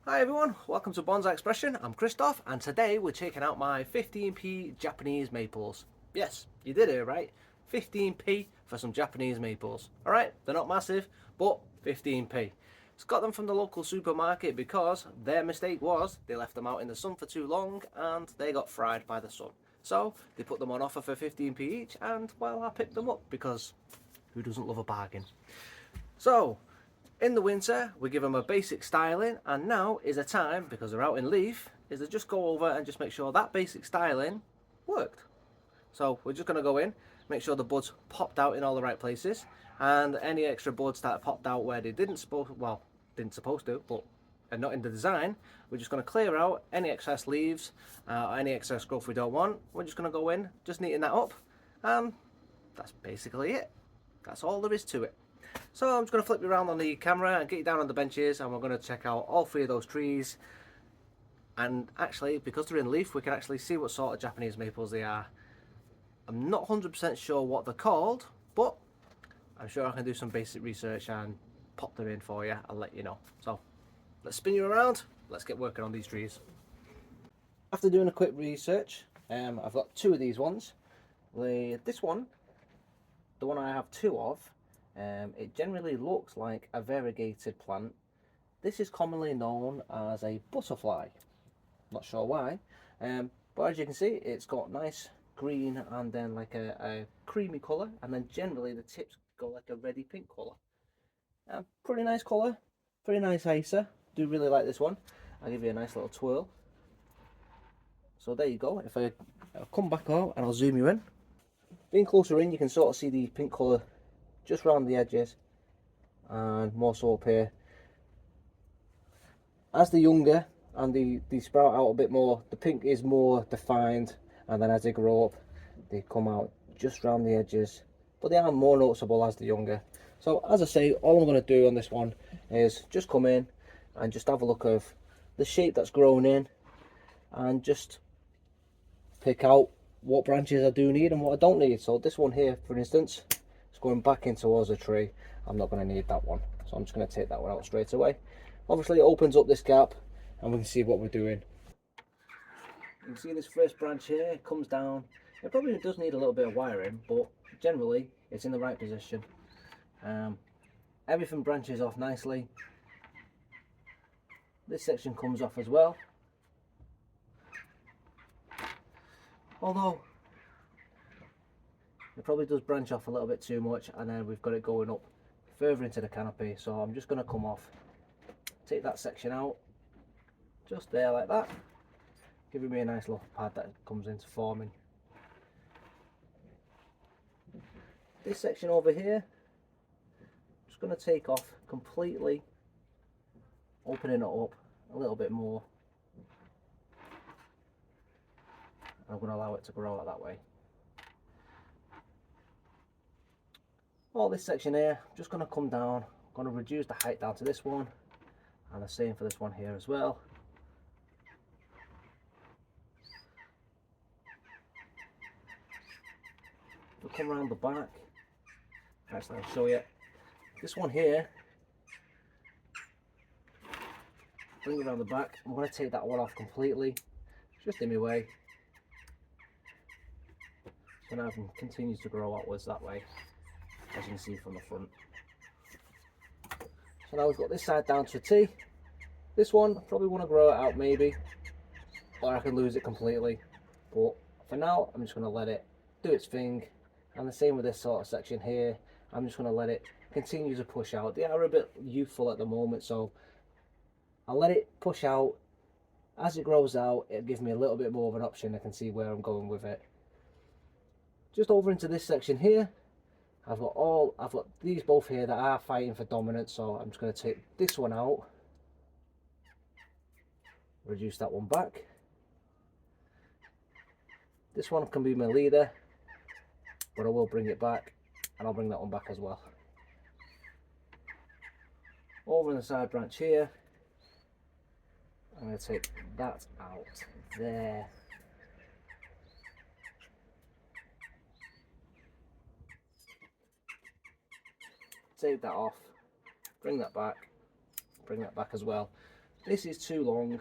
Hi everyone, welcome to Bonsai Expression. I'm Christoph and today we're checking out my 15p Japanese maples. Yes, you did it right. 15p for some Japanese maples. Alright, they're not massive, but 15p. It's got them from the local supermarket because their mistake was they left them out in the sun for too long and they got fried by the sun. So they put them on offer for 15p each and well, I picked them up because who doesn't love a bargain? So in the winter, we give them a basic styling, and now is a time, because they're out in leaf, is to just go over and just make sure that basic styling worked. So we're just going to go in, make sure the buds popped out in all the right places, and any extra buds that popped out where they didn't supposed to, but are not in the design, we're just going to clear out any excess leaves, any excess growth we don't want. We're just going to go in, just neaten that up, and that's basically it. That's all there is to it. So I'm just going to flip you around on the camera and get you down on the benches, and we're going to check out all three of those trees. And actually, because they're in leaf, we can actually see what sort of Japanese maples they are. I'm not 100% sure what they're called, but I'm sure I can do some basic research and pop them in for you. I'll let you know. So let's spin you around. Let's get working on these trees. After doing a quick research, I've got two of these ones. This one, the one I have two of, it generally looks like a variegated plant. This is commonly known as a butterfly. Not sure why, but as you can see, it's got nice green and then like a creamy colour, and then generally the tips go like a reddy pink colour. Pretty nice colour, very nice icer. Do really like this one. I'll give you a nice little twirl. So there you go. If I'll come back out and I'll zoom you in. Being closer in, you can sort of see the pink colour just around the edges and more so up here. As they're younger and they sprout out a bit more, the pink is more defined, and then as they grow up they come out just around the edges, but they are more noticeable as they're younger. So as I say, all I'm going to do on this one is just come in and just have a look of the shape that's grown in and just pick out what branches I do need and what I don't need. So this one here, for instance, is going back in towards a tree. I'm not going to need that one, so I'm just going to take that one out straight away. Obviously it opens up this gap and we can see what we're doing. You can see this first branch here comes down. It probably does need a little bit of wiring, but generally it's in the right position. Everything branches off nicely. This section comes off as well, although it probably does branch off a little bit too much, and then we've got it going up further into the canopy. So I'm just going to come off, take that section out just there like that, giving me a nice little pad that comes into forming. This section over here, just going to take off completely, opening it up a little bit more. I'm going to allow it to grow out that way. All this section here, just going to come down, I'm going to reduce the height down to this one, and the same for this one here as well. We'll come around the back. Actually, I'll show you. This one here, bring it around the back. I'm going to take that one off completely, just in my way. So now it continues to grow outwards that way, as you can see from the front. So now we've got this side down to a T. This one, probably want to grow it out maybe, or I can lose it completely. But for now, I'm just going to let it do its thing. And the same with this sort of section here. I'm just going to let it continue to push out. They are a bit youthful at the moment, so I'll let it push out. As it grows out, it'll give me a little bit more of an option. I can see where I'm going with it. Just over into this section here, I've got these both here that are fighting for dominance, so I'm just going to take this one out, reduce that one back. This one can be my leader, but I will bring it back, and I'll bring that one back as well. Over in the side branch here, I'm going to take that out there. Take that off, bring that back as well. this is too long.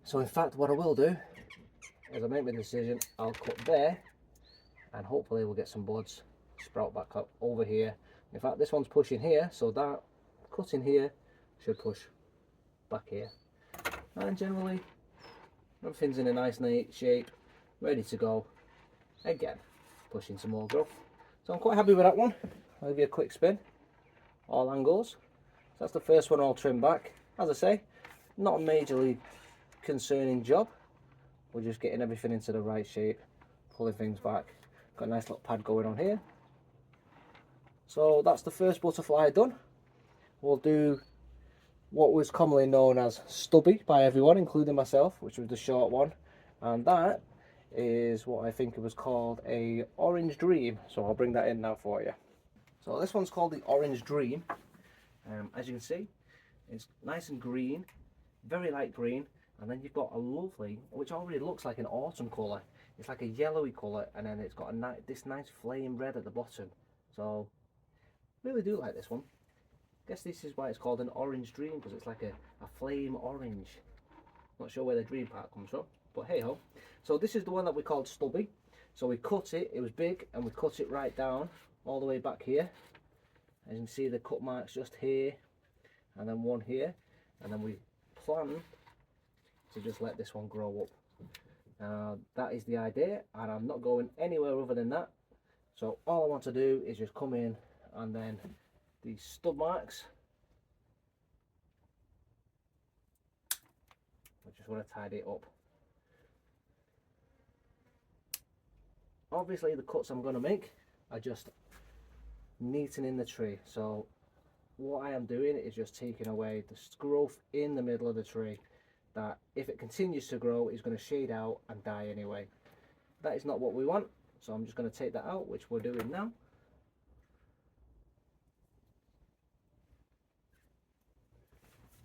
So in fact what I will do is I make my decision, I'll cut there and hopefully we'll get some buds sprout back up over here. In fact this one's pushing here, so that cutting here should push back here. And generally everything's in a nice neat shape, ready to go. Again, pushing some more growth. So I'm quite happy with that one. I'll give you a quick spin, all angles. So that's the first one all trimmed back. As I say, not a majorly concerning job. We're just getting everything into the right shape, pulling things back. Got a nice little pad going on here. So that's the first butterfly done. We'll do what was commonly known as Stubby by everyone, including myself, which was the short one. And that is what I think it was called a Orange Dream. So I'll bring that in now for you. So this one's called the Orange Dream. As you can see, it's nice and green, very light green, and then you've got a lovely, which already looks like an autumn colour. It's like a yellowy colour, and then it's got this nice flame red at the bottom. So really do like this one. I guess this is why it's called an Orange Dream, because it's like a flame orange. Not sure where the dream part comes from, but hey ho. So this is the one that we called Stubby. So we cut it, it was big, and we cut it right down all the way back here. As you can see the cut marks just here, and then one here, and then we plan to just let this one grow up. That is the idea, and I'm not going anywhere other than that. So all I want to do is just come in, and then these stub marks, I just want to tidy it up. Obviously the cuts I'm going to make are just neatening the tree. So what I am doing is just taking away the growth in the middle of the tree that, if it continues to grow, is going to shade out and die anyway. That is not what we want, so I'm just going to take that out, which we're doing now.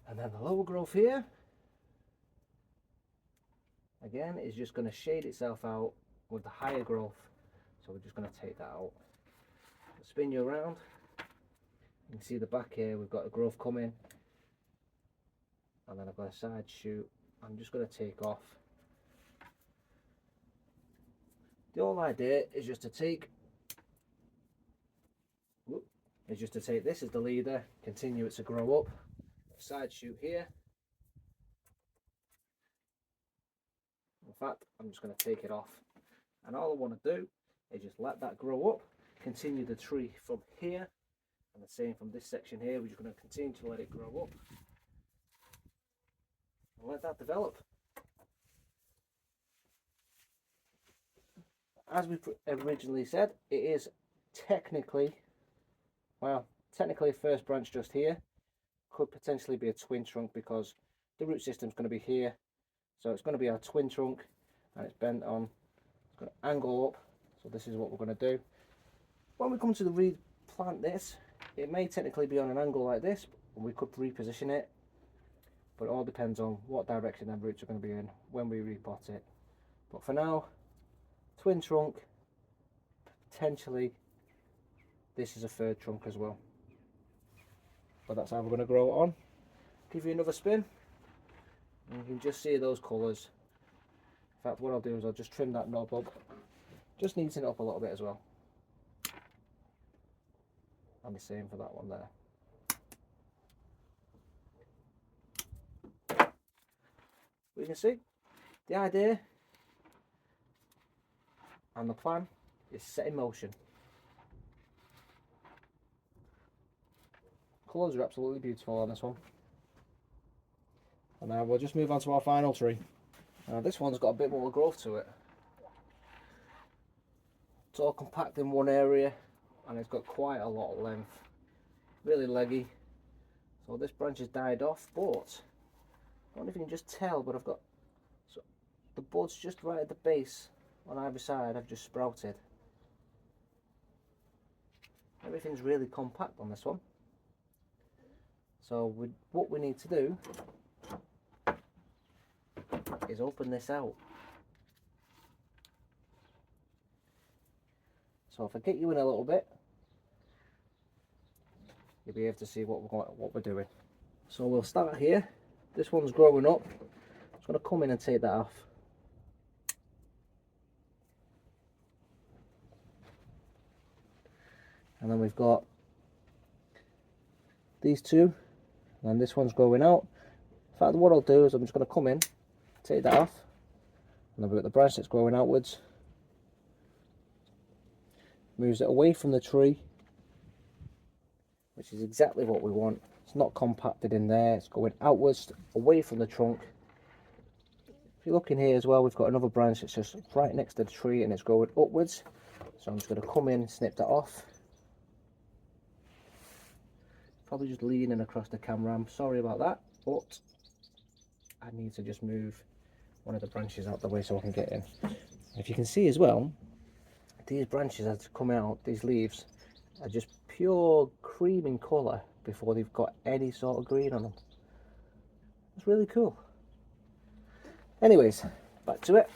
And then the lower growth here, again, is just going to shade itself out with the higher growth. So we're just going to take that out. Spin you around. You can see the back here, we've got a growth coming. And then I've got a side shoot. I'm just going to take off. The whole idea is just to take, this as the leader, continue it to grow up. Side shoot here. In fact, I'm just going to take it off, and all I want to do is just let that grow up, continue the tree from here, and the same from this section here. We're just going to continue to let it grow up and let that develop. As we originally said, it is technically a first branch just here. Could potentially be a twin trunk because the root system is going to be here, so it's going to be a twin trunk, and it's bent on, it's going to angle up. So this is what we're going to do. When we come to replant this, it may technically be on an angle like this, and we could reposition it, but it all depends on what direction the roots are going to be in when we repot it. But for now, twin trunk, potentially this is a third trunk as well. But that's how we're going to grow it on. Give you another spin, and you can just see those colours. In fact, what I'll do is I'll just trim that knob up, just neaten it up a little bit as well. And the same for that one there. You can see the idea and the plan is set in motion. Colours are absolutely beautiful on this one. And now we'll just move on to our final tree. Now this one's got a bit more growth to it. It's all compact in one area, and it's got quite a lot of length. Really leggy. So this branch has died off, but I don't know if you can just tell, but I've got the buds just right at the base on either side have just sprouted. Everything's really compact on this one. So what we need to do is open this out. So if I get you in a little bit, you'll be able to see what we're doing. So we'll start here. This one's growing up. I'm just going to come in and take that off. And then we've got these two, and this one's growing out. In fact, what I'll do is I'm just going to come in, take that off, and then we've got the branch that's growing outwards. Moves it away from the tree, which is exactly what we want. It's not compacted in there, it's going outwards, away from the trunk. If you look in here as well, we've got another branch that's just right next to the tree and it's growing upwards. So I'm just going to come in, snip that off. Probably just leaning across the camera, I'm sorry about that, but I need to just move one of the branches out the way so I can get in. If you can see as well, these branches as they come out, these leaves are just pure cream in colour before they've got any sort of green on them. It's really cool. Anyways, back to it.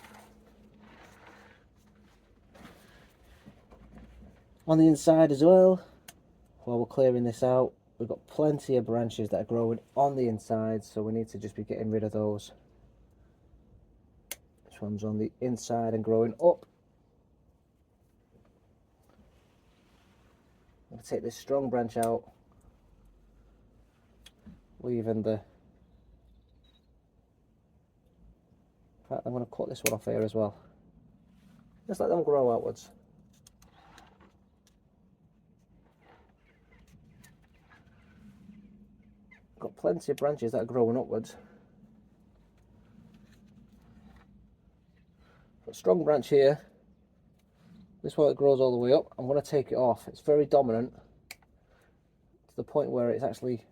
On the inside as well, while we're clearing this out, we've got plenty of branches that are growing on the inside, so we need to just be getting rid of those. This one's on the inside and growing up. I'm going to take this strong branch out, leaving the... In fact, I'm going to cut this one off here as well. Just let them grow outwards. Got plenty of branches that are growing upwards. Got a strong branch here. This one that grows all the way up. I'm going to take it off. It's very dominant to the point where it's actually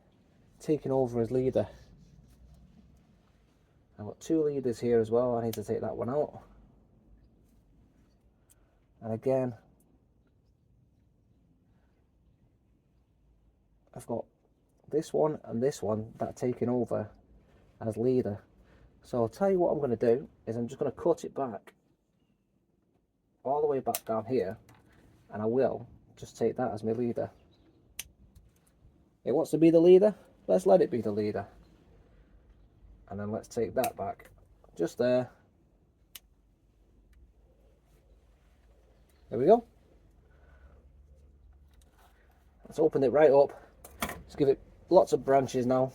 taking over as leader. I've got two leaders here as well. I need to take that one out. And again, I've got this one and this one that are taking over as leader. So I'll tell you what I'm going to do is I'm just going to cut it back all the way back down here, and I will just take that as my leader. It wants to be the leader, let's let it be the leader. And then let's take that back just there. There we go. Let's open it right up. Let's give it lots of branches now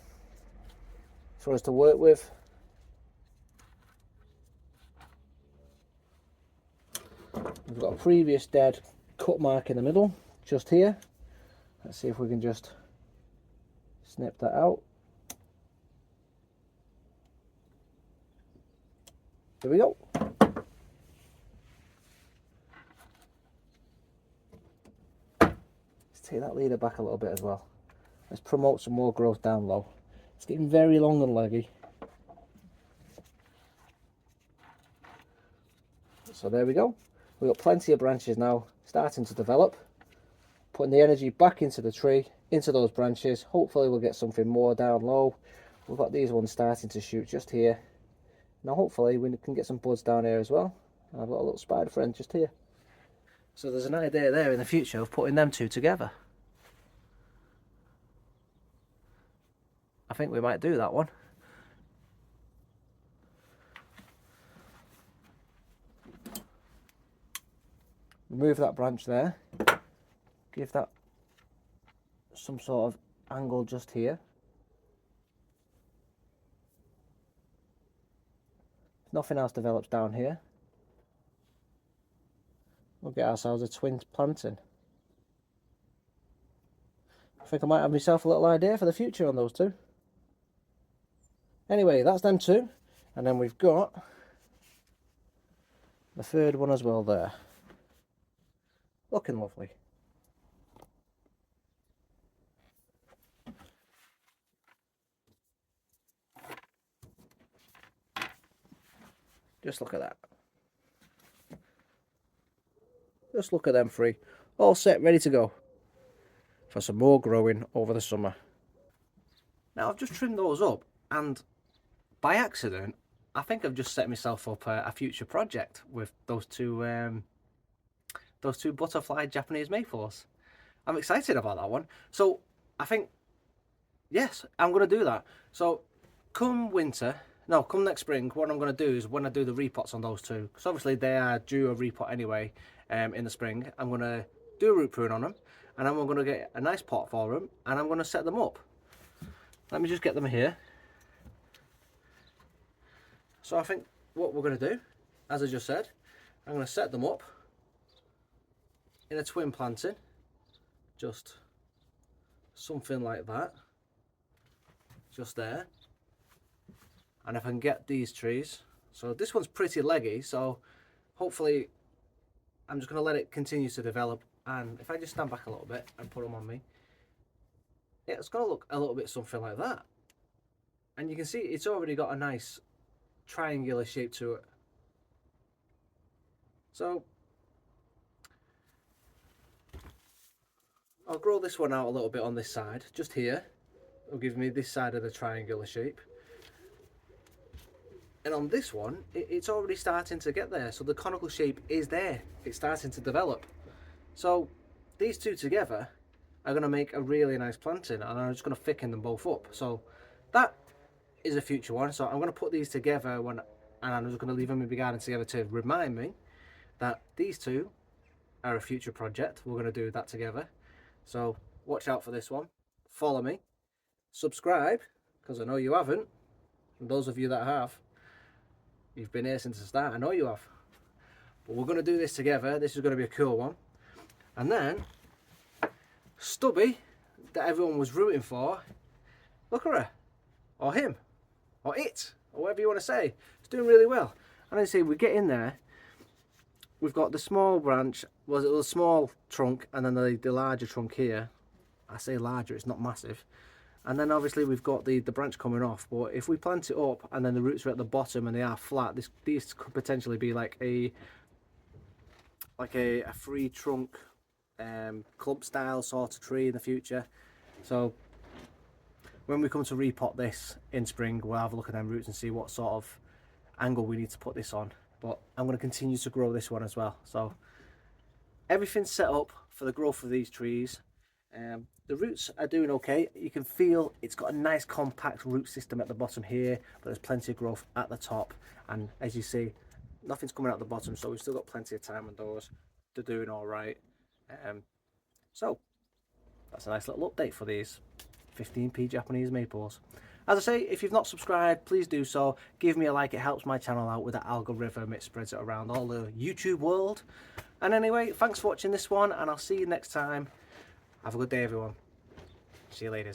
for us to work with. We've got a previous dead cut mark in the middle, just here. Let's see if we can just snip that out. There we go. Let's take that leader back a little bit as well. Let's promote some more growth down low. It's getting very long and leggy. So there we go. We've got plenty of branches now starting to develop. Putting the energy back into the tree, into those branches. Hopefully we'll get something more down low. We've got these ones starting to shoot just here. Now hopefully we can get some buds down here as well. And I've got a little spider friend just here. So there's an idea there in the future of putting them two together. I think we might do that one. Remove that branch there. Give that some sort of angle just here. If nothing else develops down here, we'll get ourselves a twin planting. I think I might have myself a little idea for the future on those two. Anyway, that's them two. And then we've got the third one as well there. Looking lovely. Just look at that. Just look at them three. All set, ready to go for some more growing over the summer. Now I've just trimmed those up, and by accident I think I've just set myself up a future project with those two butterfly Japanese maples. I'm excited about that one. So I think Yes, I'm going to do that. So come next spring, what I'm going to do is when I do the repots on those two, because obviously they are due a repot anyway in the spring, I'm going to do a root prune on them, and then I'm going to get a nice pot for them, and I'm going to set them up. Let me just get them here. So I think what we're going to do, as I just said, I'm going to set them up in a twin planting, just something like that, just there. And if I can get these trees, so this one's pretty leggy, so hopefully I'm just going to let it continue to develop. And if I just stand back a little bit and put them on me, yeah, it's going to look a little bit something like that. And you can see it's already got a nice triangular shape to it. So I'll grow this one out a little bit on this side, just here. It'll give me this side of the triangular shape. And on this one, it's already starting to get there. So the conical shape is there. It's starting to develop. So these two together are going to make a really nice planting, and I'm just going to thicken them both up. So that is a future one. So I'm going to put these together and I'm just going to leave them in the garden together to remind me that these two are a future project. We're going to do that together. So watch out for this one. Follow me. Subscribe, because I know you haven't. And those of you that have, you've been here since the start. I know you have. But we're going to do this together. This is going to be a cool one. And then Stubby, that everyone was rooting for, look at her, or him, or it, or whatever you want to say. It's doing really well. And as I say, we get in there. We've got the small branch, well, the small trunk, and then the larger trunk here. I say larger, it's not massive. And then obviously we've got the branch coming off. But if we plant it up and then the roots are at the bottom and they are flat, these could potentially be like a free trunk clump style sort of tree in the future. So when we come to repot this in spring, we'll have a look at them roots and see what sort of angle we need to put this on. But I'm going to continue to grow this one as well. So everything's set up for the growth of these trees. The roots are doing okay. You can feel it's got a nice compact root system at the bottom here, but there's plenty of growth at the top. And as you see, nothing's coming out the bottom, so we've still got plenty of time on those. They're doing all right. So that's a nice little update for these 15p Japanese maples. As I say, if you've not subscribed, please do so. Give me a like, it helps my channel out with the algorithm. It spreads it around all the YouTube world. And anyway, thanks for watching this one, and I'll see you next time. Have a good day, everyone. See you later.